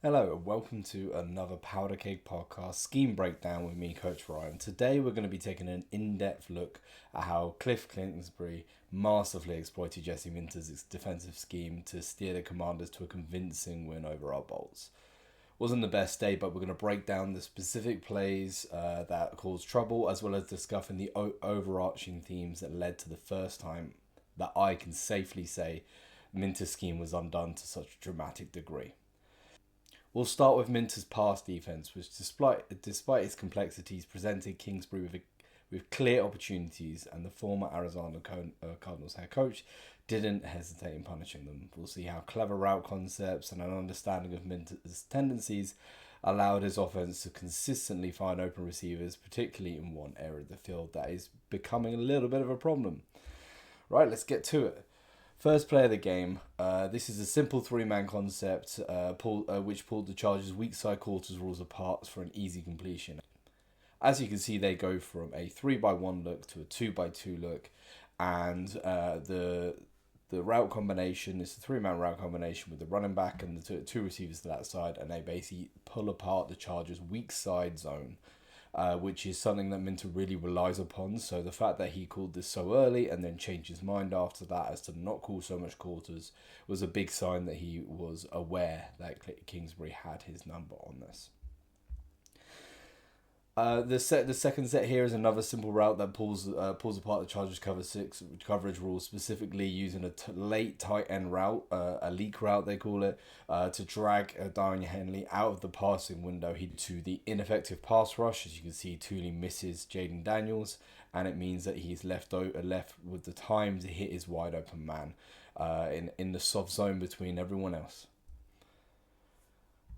Hello and welcome to another Powder Cake Podcast scheme breakdown with me, Coach Ryan. Today we're going to be taking an in-depth look at how Kliff Kingsbury masterfully exploited Jesse Minter's defensive scheme to steer the Commanders to a convincing win over our Bolts. Wasn't the best day, but we're going to break down the specific plays that caused trouble, as well as discussing the overarching themes that led to the first time that I can safely say Minter's scheme was undone to such a dramatic degree. We'll start with Minter's pass defense, which, despite its complexities, presented Kingsbury with clear opportunities, and the former Arizona Cardinals head coach didn't hesitate in punishing them. We'll see how clever route concepts and an understanding of Minter's tendencies allowed his offense to consistently find open receivers, particularly in one area of the field that is becoming a little bit of a problem. Right, let's get to it. First play of the game. This is a simple three-man concept which pulled the Chargers' weak side quarters rules apart for an easy completion. As you can see, they go from a 3-by-1 look to a 2-by-2 look, and the route combination is a three-man route combination with the running back and the two receivers to that side, and they basically pull apart the Chargers' weak side zone. Which is something that Minter really relies upon. So the fact that he called this so early and then changed his mind after that as to not call so much quarters was a big sign that he was aware that Kingsbury had his number on this. The second set here is another simple route that pulls apart the Chargers coverage rules, specifically using a late tight end route, a leak route they call it, to drag Darian Henley out of the passing window to the ineffective pass rush. As you can see, Tooley misses Jaden Daniels, and it means that he's left with the time to hit his wide open man in the soft zone between everyone else.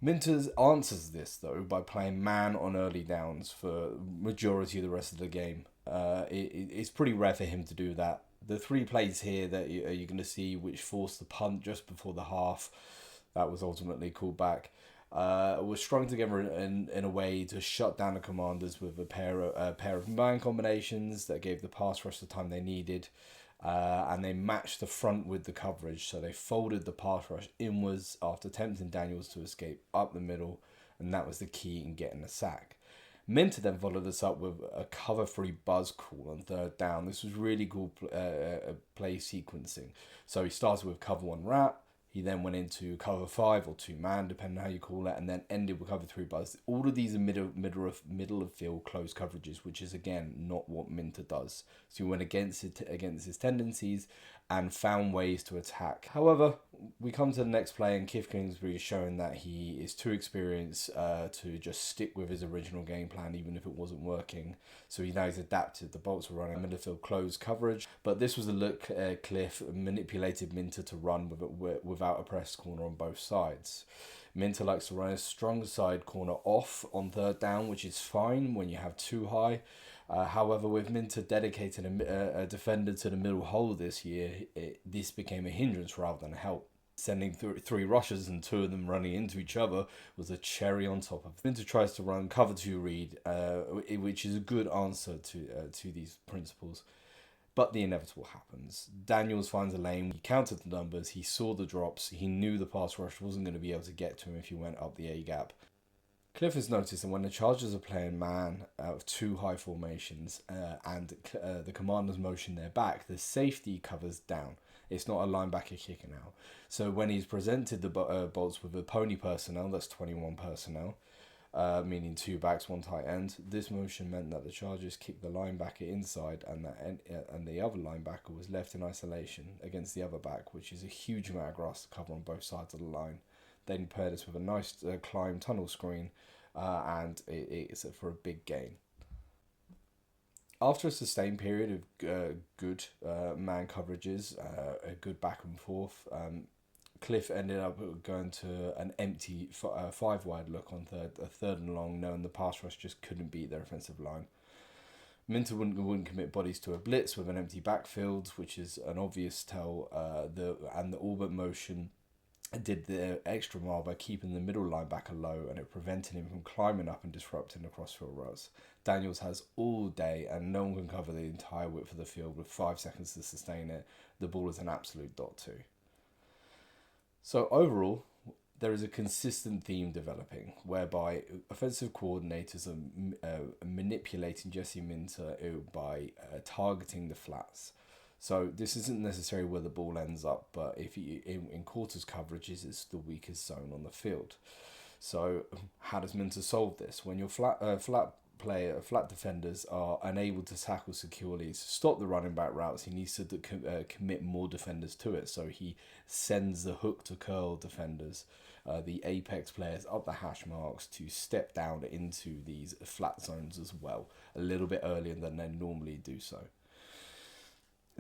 Minter answers this, though, by playing man on early downs for majority of the rest of the game. It's pretty rare for him to do that. The three plays here that you're going to see, which forced the punt just before the half, that was ultimately called back, was strung together in a way to shut down the Commanders with a pair of man combinations that gave the pass rush the time they needed. And they matched the front with the coverage, so they folded the pass rush inwards after tempting Daniels to escape up the middle, and that was the key in getting a sack. Minter then followed this up with a cover 3 buzz call on third down. This was really cool play sequencing. So he started with cover 1 wrap. He then went into cover 5 or 2-man, depending on how you call it, and then ended with cover 3 buzz. All of these are middle of field close coverages, which is again not what Minter does. So he went against his tendencies and found ways to attack. However, we come to the next play, and Kliff Kingsbury is showing that he is too experienced to just stick with his original game plan, even if it wasn't working. So he's adapted. The Bolts were running middle field close coverage, but this was a look Kliff manipulated Minter to run without a press corner on both sides. Minter likes to run a strong side corner off on third down, which is fine when you have too high. However, with Minter dedicating a defender to the middle hole this year, this became a hindrance rather than a help. Sending three rushers and two of them running into each other was a cherry on top of it. Minter tries to run cover 2 read, which is a good answer to these principles. But the inevitable happens. Daniels finds a lane. He counted the numbers. He saw the drops. He knew the pass rush wasn't going to be able to get to him if he went up the A-gap. Kliff has noticed that when the Chargers are playing man out of 2 high formations and the Commanders motion their back, the safety covers down. It's not a linebacker kicking out. So when he's presented the Bolts with a pony personnel, that's 21 personnel, meaning 2 backs, 1 tight end, this motion meant that the Chargers kicked the linebacker inside, and the other linebacker was left in isolation against the other back, which is a huge amount of grass to cover on both sides of the line. Then paired this with a nice climb tunnel screen, and it's for a big gain. After a sustained period of good man coverages, a good back and forth, Kliff ended up going to an empty 5-wide look on third and long, knowing the pass rush just couldn't beat their offensive line. Minter wouldn't commit bodies to a blitz with an empty backfield, which is an obvious tell. The orbit motion did the extra mile by keeping the middle linebacker low, and it prevented him from climbing up and disrupting the crossfield routes. Daniels has all day, and no one can cover the entire width of the field with 5 seconds to sustain it. The ball is an absolute .2. So overall, there is a consistent theme developing whereby offensive coordinators are manipulating Jesse Minter by targeting the flats. So this isn't necessarily where the ball ends up, but if you in quarters coverages, it's the weakest zone on the field. So how does Minter solve this? When your flat defenders are unable to tackle securely to stop the running back routes, he needs to commit more defenders to it. So he sends the hook to curl defenders, the apex players up the hash marks, to step down into these flat zones as well, a little bit earlier than they normally do so.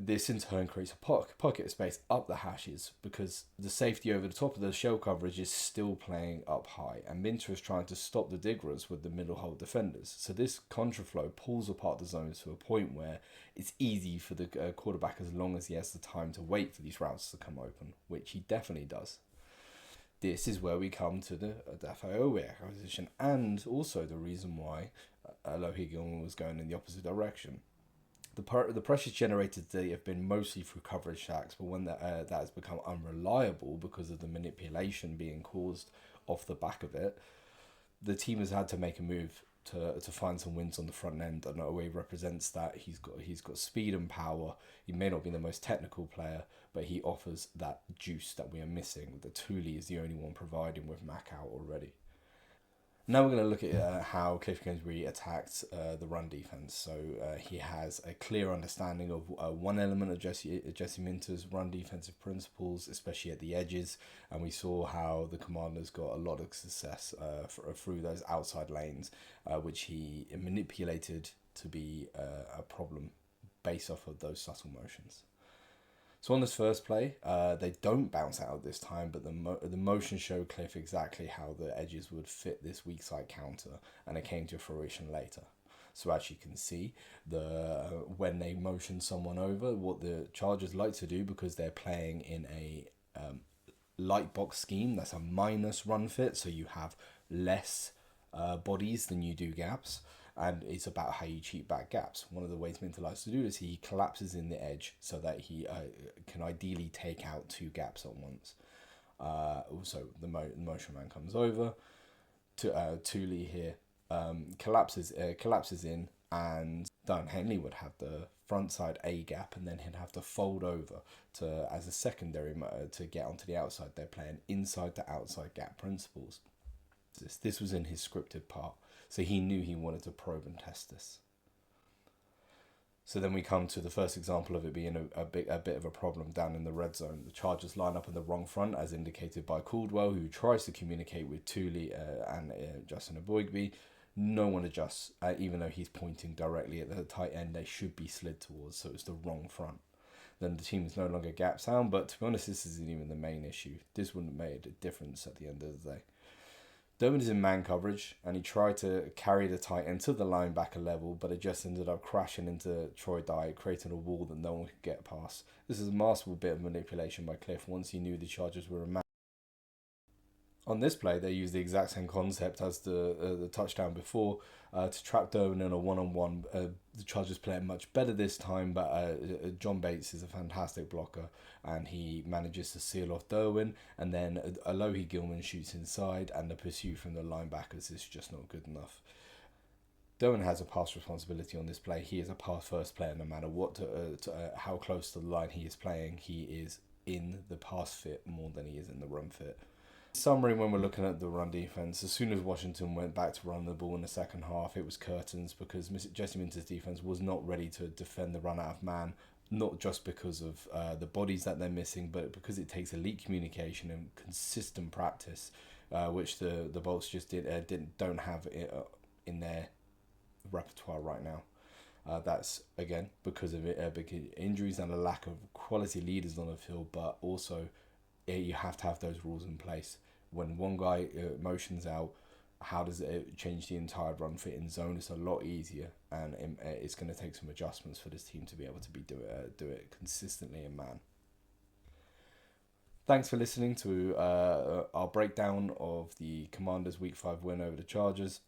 This in turn creates a pocket of space up the hashes because the safety over the top of the shell coverage is still playing up high, and Minter is trying to stop the diggers with the middle hole defenders. So this contraflow pulls apart the zones to a point where it's easy for the quarterback, as long as he has the time to wait for these routes to come open, which he definitely does. This is where we come to the Dafoe acquisition, and also the reason why Alohi Gilman was going in the opposite direction. The pressures generated today have been mostly through coverage sacks, but when that has become unreliable because of the manipulation being caused off the back of it, the team has had to make a move to find some wins on the front end. And Owe represents that. He's got speed and power. He may not be the most technical player, but he offers that juice that we are missing. The Thule is the only one providing with Mac out already. Now we're going to look at how Kliff Kingsbury attacked the run defense. So he has a clear understanding of one element of Jesse Minter's run defensive principles, especially at the edges. And we saw how the Commanders got a lot of success through those outside lanes, which he manipulated to be a problem based off of those subtle motions. So on this first play, they don't bounce out this time, but the motion showed Kliff exactly how the edges would fit this weak side counter, and it came to fruition later. So as you can see, when they motion someone over, what the Chargers like to do, because they're playing in a light box scheme, that's a minus run fit, so you have less bodies than you do gaps. And it's about how you cheat back gaps. One of the ways Minter likes to do this, he collapses in the edge so that he can ideally take out two gaps at once. Also, the motion man comes over to Thule here, collapses in, and Dan Henley would have the front side A gap, and then he'd have to fold over as a secondary to get onto the outside. They're playing inside to outside gap principles. This was in his scripted part. So he knew he wanted to probe and test this. So then we come to the first example of it being a bit of a problem down in the red zone. The Chargers line up in the wrong front, as indicated by Caldwell, who tries to communicate with Thule and Justin Aboigbe. No one adjusts, even though he's pointing directly at the tight end they should be slid towards, so it's the wrong front. Then the team is no longer gap sound, but to be honest, this isn't even the main issue. This wouldn't have made a difference at the end of the day. Derwin is in man coverage, and he tried to carry the tight end to the linebacker level, but it just ended up crashing into Troy Dye, creating a wall that no one could get past. This is a masterful bit of manipulation by Kliff once he knew the Chargers were a man. On this play, they used the exact same concept as the touchdown before to trap Derwin in a one-on-one. The Chargers play it much better this time, but John Bates is a fantastic blocker, and he manages to seal off Derwin, and then Alohi Gilman shoots inside, and the pursuit from the linebackers is just not good enough. Derwin has a pass responsibility on this play. He is a pass first player no matter what how close to the line he is playing. He is in the pass fit more than he is in the run fit. In summary, when we're looking at the run defense, as soon as Washington went back to run the ball in the second half, it was curtains, because Jesse Minter's defense was not ready to defend the run out of man, not just because of the bodies that they're missing, but because it takes elite communication and consistent practice, which the Bolts just don't have in their repertoire right now. That's, again, because of injuries and a lack of quality leaders on the field, but also you have to have those rules in place. When one guy motions out, how does it change the entire run fit in zone? It's a lot easier, and it's going to take some adjustments for this team to be able to do it consistently in man. Thanks for listening to our breakdown of the Commanders' Week 5 win over the Chargers.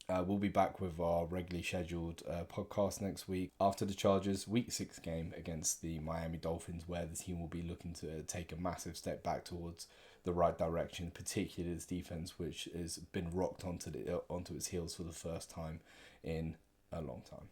We'll be back with our regularly scheduled podcast next week after the Chargers' Week 6 game against the Miami Dolphins, where the team will be looking to take a massive step back towards the right direction, particularly this defense, which has been rocked onto its heels for the first time in a long time.